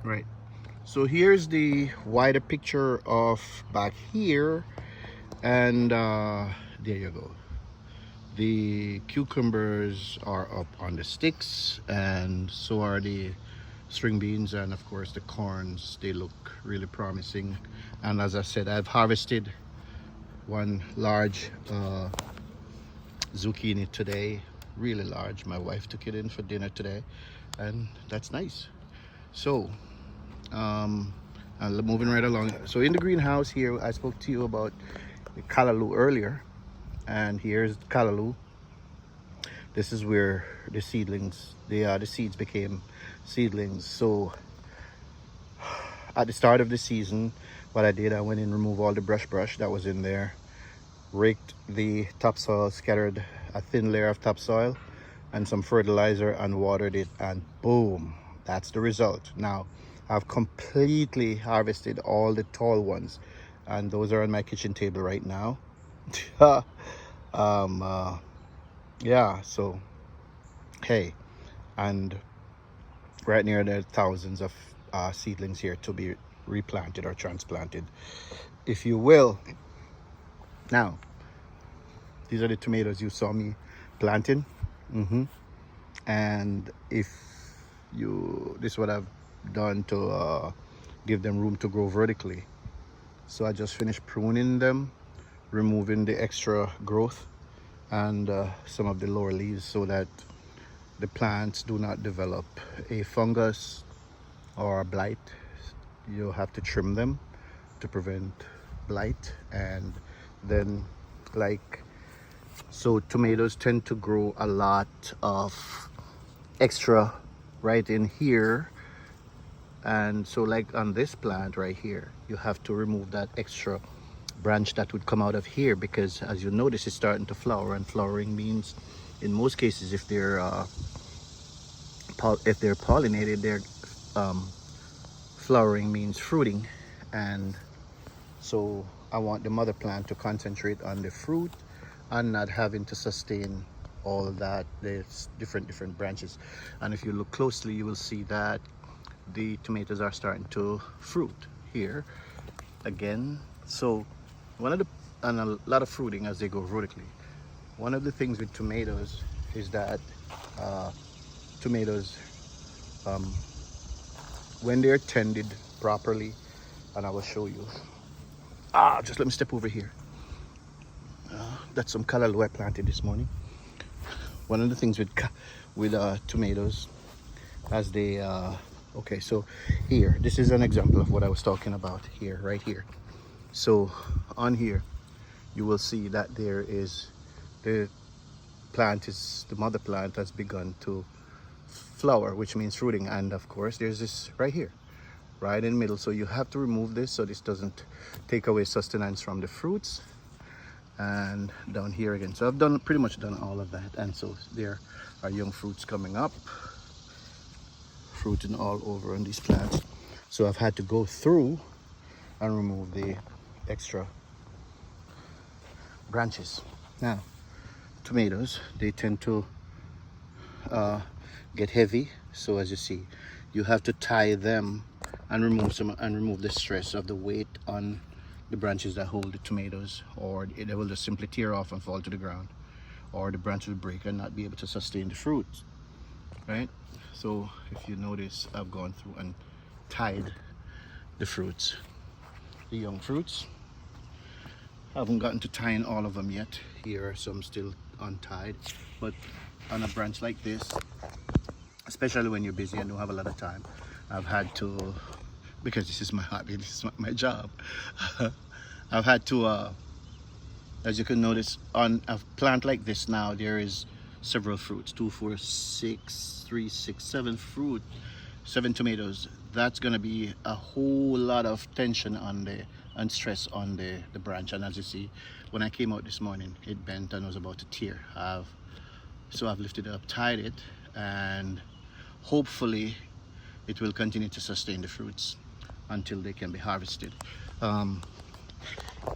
Right. So here's the wider picture of back here, and there you go. The cucumbers are up on the sticks, and so are the string beans, and of course the corns. They look really promising. And as I said, I've harvested one large zucchini today, really large. My wife took it in for dinner today, and that's nice. So moving right along. So in the greenhouse here, I spoke to you about the callaloo earlier, and here's callaloo. This is where the seedlings, the seeds became seedlings. So at the start of the season, what I did, I went in and removed all the brush that was in there, raked the topsoil, scattered a thin layer of topsoil and some fertilizer and watered it, and boom, that's the result. Now I've completely harvested all the tall ones, and those are on my kitchen table right now. Yeah, so hey, and right near there are thousands of seedlings here to be replanted or transplanted, if you will. Now these are the tomatoes you saw me planting. And if you, this is what I've done to give them room to grow vertically. So I just finished pruning them, removing the extra growth and some of the lower leaves, so that the plants do not develop a fungus or a blight. You have to trim them to prevent blight. And then, like, so tomatoes tend to grow a lot of extra right in here, and so like on this plant right here, you have to remove that extra branch that would come out of here, because as you notice, it's starting to flower, and flowering means, in most cases, if they're pollinated, they're flowering means fruiting. And so I want the mother plant to concentrate on the fruit and not having to sustain all that. There's different branches, and if you look closely, you will see that the tomatoes are starting to fruit here again. So one of the, and a lot of fruiting as they go vertically. One of the things with tomatoes is that tomatoes, when they're tended properly, and I will show you, just let me step over here. That's some callaloo I planted this morning. One of the things with tomatoes, as they okay, so here, this is an example of what I was talking about here, right here. So on here you will see that there is the mother plant has begun to flower, which means fruiting. And of course there's this right here, right in the middle. So you have to remove this so this doesn't take away sustenance from the fruits. And down here again, so I've pretty much done all of that, and so there are young fruits coming up, fruiting all over on these plants. So I've had to go through and remove the extra branches. Now tomatoes, they tend to get heavy, so as you see, you have to tie them and remove the stress of the weight on the branches that hold the tomatoes, or they will just simply tear off and fall to the ground, or the branch will break and not be able to sustain the fruit, right? So if you notice, I've gone through and tied the fruits, the young fruits. I haven't gotten to tying all of them yet. Here are some still untied, but on a branch like this, especially when you're busy and don't have a lot of time, I've had to, because this is my hobby, this is my job, I've had to, as you can notice, on a plant like this now, there is several fruits, 2, 4, 6, 3, 6, 7 fruit, 7 tomatoes. That's gonna be a whole lot of tension on the and stress on the branch. And as you see, when I came out this morning, it bent and was about to tear. So I've lifted it up, tied it, and hopefully it will continue to sustain the fruits until they can be harvested.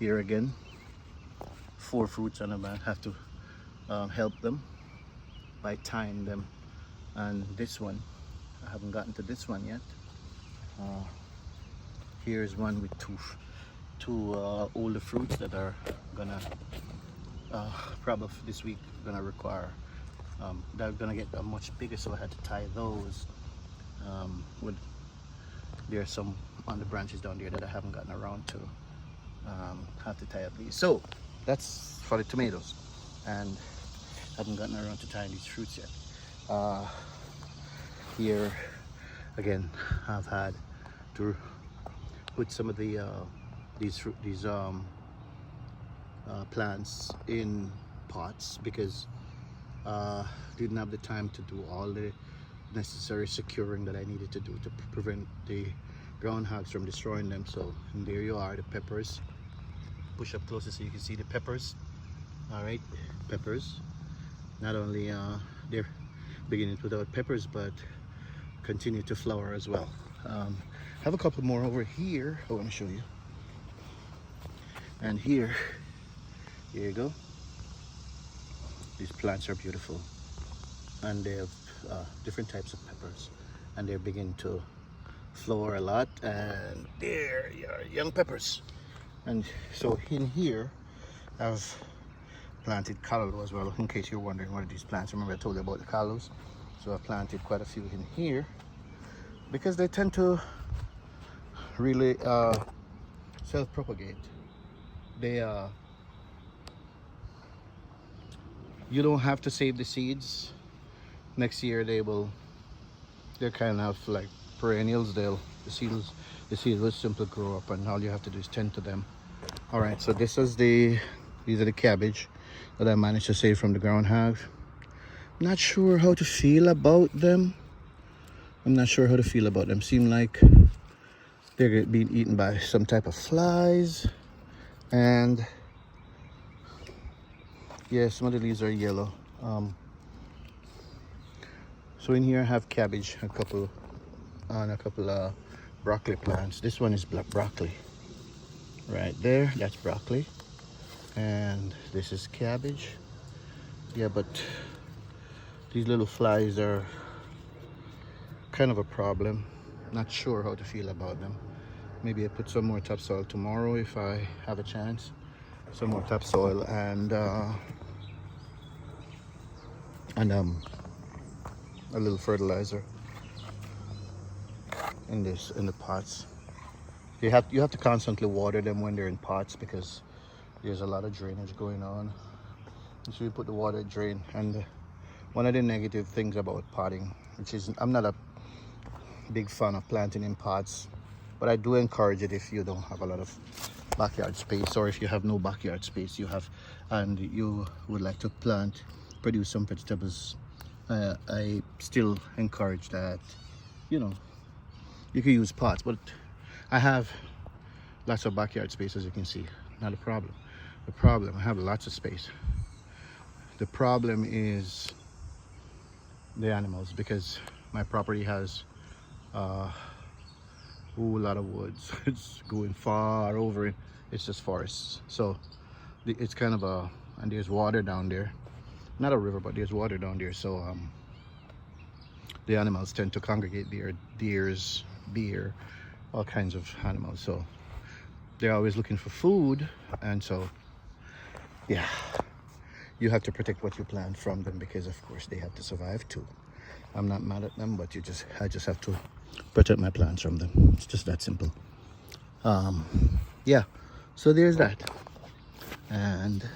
Here again, 4 fruits, and I have to help them by tying them. And this one, I haven't gotten to this one yet. Uh, here's one with two older fruits that are gonna probably this week gonna require they're gonna get much bigger, so I had to tie those with there's some on the branches down there that I haven't gotten around to have to tie up these. So that's for the tomatoes, and haven't gotten around to tying these fruits yet. Here again I've had to put some of the these plants in pots because didn't have the time to do all the necessary securing that I needed to do to prevent the groundhogs from destroying them. So, and there you are, the peppers. Push up closer so you can see the peppers. All right, peppers. Not only they're beginning to put out peppers, but continue to flower as well. Have a couple more over here. I want to show you. And here you go. These plants are beautiful, and they have different types of peppers, and they're beginning to flower a lot. And there are young peppers. And so in here I've planted callaloo as well, in case you're wondering what are these plants. Remember I told you about the callaloos? So I've planted quite a few in here because they tend to really self-propagate. They you don't have to save the seeds. Next year they're kind of like perennials. The seeds will simply grow up, and all you have to do is tend to them. All right, so these are the cabbage that I managed to save from the groundhog. Not sure how to feel about them. Seem like they're being eaten by some type of flies, and yeah, some of the leaves are yellow. So in here I have cabbage, a couple broccoli plants. This one is black broccoli. Right there, that's broccoli. And this is cabbage. Yeah, but these little flies are kind of a problem. Not sure how to feel about them. Maybe I put some more topsoil tomorrow if I have a chance. Some more topsoil and a little fertilizer in the pots. You have to constantly water them when they're in pots because there's a lot of drainage going on. And so you put the water drain. And one of the negative things about potting, which is I'm not a big fan of planting in pots, but I do encourage it if you don't have a lot of backyard space, or if you have no backyard space and you would like to produce some vegetables. I still encourage that, you know, you can use pots, but I have lots of backyard space, as you can see. Not a problem. I have lots of space. The problem is the animals, because my property has a whole lot of woods. It's going far over it. It's just forests. So it's kind of and there's water down there. Not a river, but there's water down there. So the animals tend to congregate there. Deers, deer, all kinds of animals. So they're always looking for food, and so yeah, you have to protect what you plant from them, because of course they have to survive too. I'm not mad at them, but I just have to protect my plants from them. It's just that simple. Yeah, so there's that. And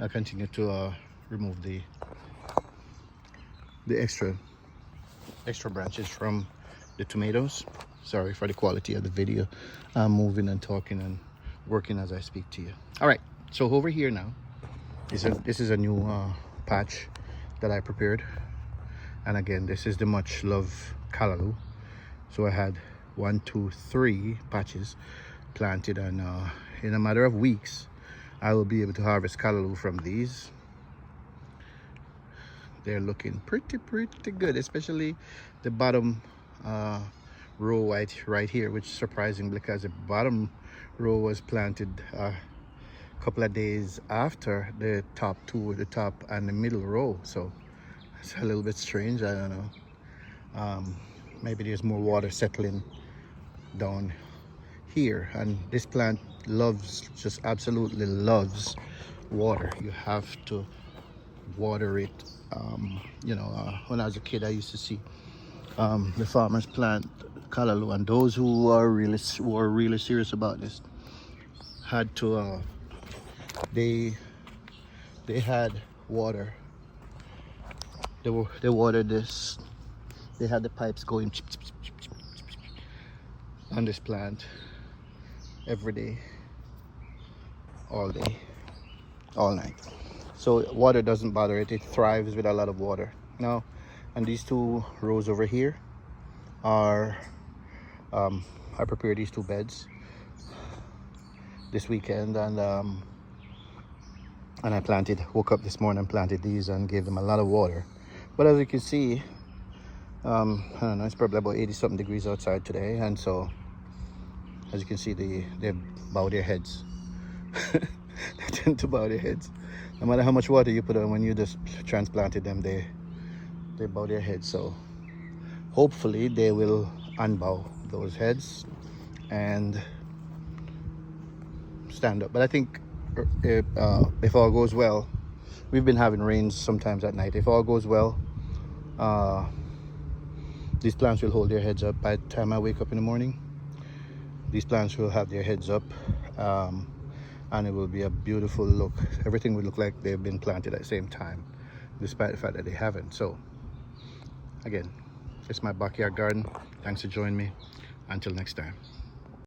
I continue to remove the extra branches from the tomatoes. Sorry for the quality of the video. I'm moving and talking and working as I speak to you. All right, so over here now, this is a new patch that I prepared. And again, this is the much loved callaloo. So I had 1, 2, 3 patches planted, and in a matter of weeks I will be able to harvest callaloo from these. They're looking pretty good, especially the bottom row right here, which is surprising because the bottom row was planted a couple of days after the top and the middle row. So it's a little bit strange, I don't know. maybe there's more water settling down here. And this plant loves, just absolutely loves water. You have to water it. You know, when I was a kid, I used to see the farmers plant callaloo, and those who are really serious about this had to they had water. They watered this. They had the pipes going on this plant every day, all day, all night. So water doesn't bother it. It thrives with a lot of water. Now, and these two rows over here are I prepared these two beds this weekend, and I woke up this morning and planted these and gave them a lot of water. But as you can see, I don't know, it's probably about 80 something degrees outside today, and so as you can see, they bow their heads. They tend to bow their heads. No matter how much water you put on, when you just transplanted them, they bow their heads. So hopefully they will unbow those heads and stand up. But I think if all goes well, we've been having rains sometimes at night. If all goes well, these plants will hold their heads up by the time I wake up in the morning. These plants will have their heads up, and it will be a beautiful look. Everything will look like they've been planted at the same time, despite the fact that they haven't. So again, it's my backyard garden. Thanks for joining me. Until next time.